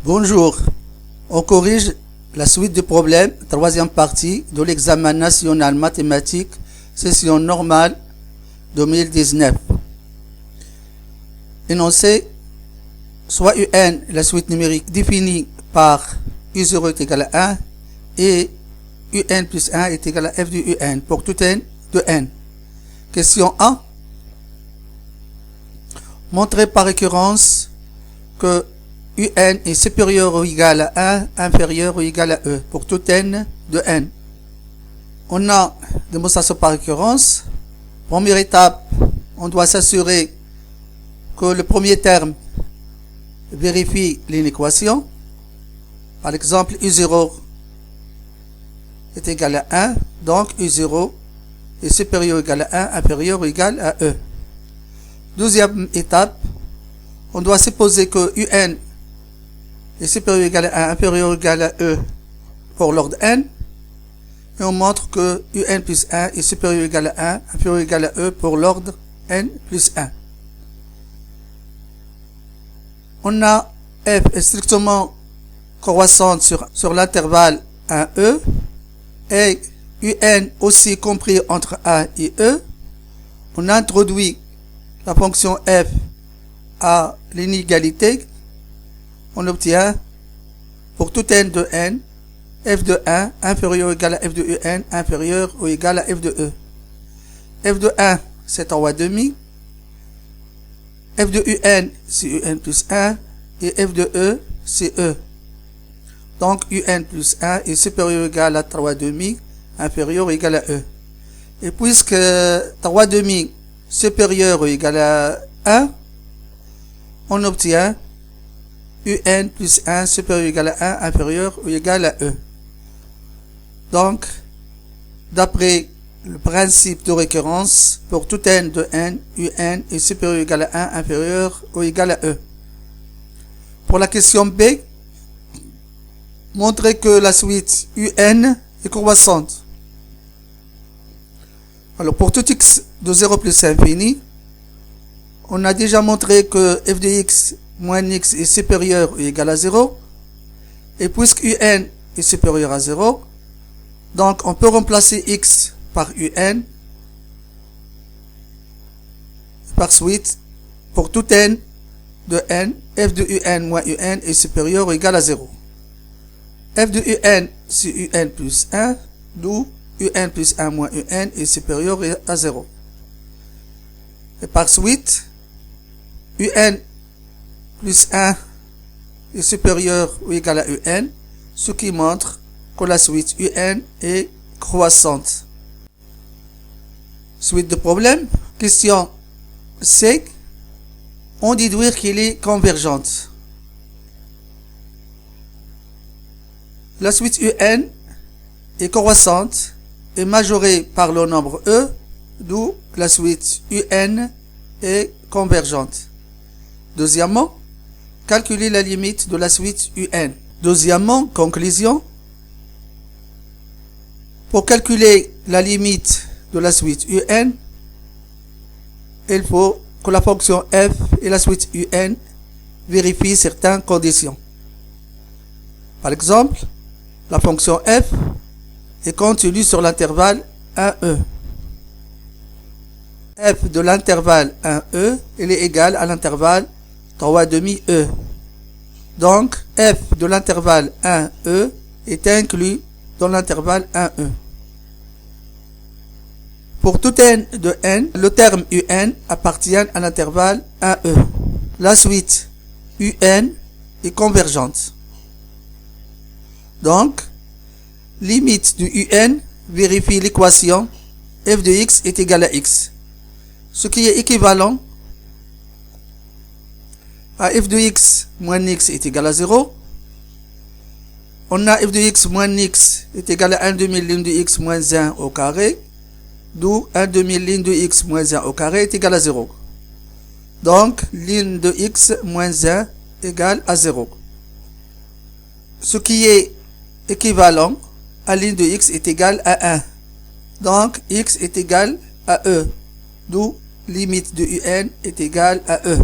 Bonjour, on corrige la suite de problèmes, troisième partie de l'examen national mathématique, session normale 2019. Énoncé, soit UN, la suite numérique définie par U0 est égal à 1 et UN plus 1 est égal à f de UN pour tout n de n. Question 1. Montrer par récurrence que UN est supérieur ou égal à 1, inférieur ou égal à E pour tout n de n. On a démonstration par récurrence. Première étape, on doit s'assurer que le premier terme vérifie l'inéquation. Par exemple, U0 est égal à 1, donc U0 est supérieur ou égal à 1, inférieur ou égal à E. Deuxième étape, on doit supposer que UN est supérieur ou égal à 1, inférieur ou égal à E pour l'ordre n. Et on montre que UN plus 1 est supérieur ou égal à 1, inférieur ou égal à E pour l'ordre n plus 1. On a f est strictement croissante sur l'intervalle 1e et UN aussi compris entre 1 et E. On introduit la fonction f à l'inégalité. On obtient pour tout n de n, f de 1 inférieur ou égal à f de un inférieur ou égal à f de e. F de 1 c'est 3/2. F de un c'est un plus 1 et f de e c'est e. Donc un plus 1 est supérieur ou égal à 3/2, inférieur ou égal à e. Et puisque 3/2 supérieur ou égal à 1, on obtient UN plus 1 supérieur ou égal à 1 inférieur ou égal à E. Donc, d'après le principe de récurrence, pour tout n de n, UN est supérieur ou égal à 1 inférieur ou égal à E. Pour la question B, montrer que la suite UN est croissante. Alors, pour tout x de 0 plus infini, on a déjà montré que f de x moins x est supérieur ou égal à 0. Et puisque UN est supérieur à 0, donc on peut remplacer x par UN. Par suite, pour tout n de n, f de UN moins UN est supérieur ou égal à 0. F de UN c'est UN plus 1, d'où UN plus 1 moins UN est supérieur à 0. Et par suite, UN plus 1 est supérieur ou égal à UN, ce qui montre que la suite UN est croissante. Suite de problème. Question C. On déduire qu'elle est convergente. La suite UN est croissante et majorée par le nombre E, d'où la suite UN est convergente. Deuxièmement, calculer la limite de la suite UN. Deuxièmement, conclusion. Pour calculer la limite de la suite UN, il faut que la fonction f et la suite UN vérifient certaines conditions. Par exemple, la fonction f est contenue sur l'intervalle 1e. F de l'intervalle 1e, elle est égale à l'intervalle 3/2 e. Donc, f de l'intervalle 1e est inclus dans l'intervalle 1e. Pour tout n de n, le terme UN appartient à l'intervalle 1e. La suite UN est convergente. Donc, limite du UN vérifie l'équation f de x est égal à x, ce qui est équivalent à f de x moins x est égal à 0. On a f de x moins x est égal à 1 demi ligne de x moins 1 au carré, d'où 1 demi ligne de x moins 1 au carré est égal à 0. Donc, ligne de x moins 1 égale à 0. Ce qui est équivalent à ligne de x est égal à 1. Donc, x est égal à e, d'où limite de UN est égale à e.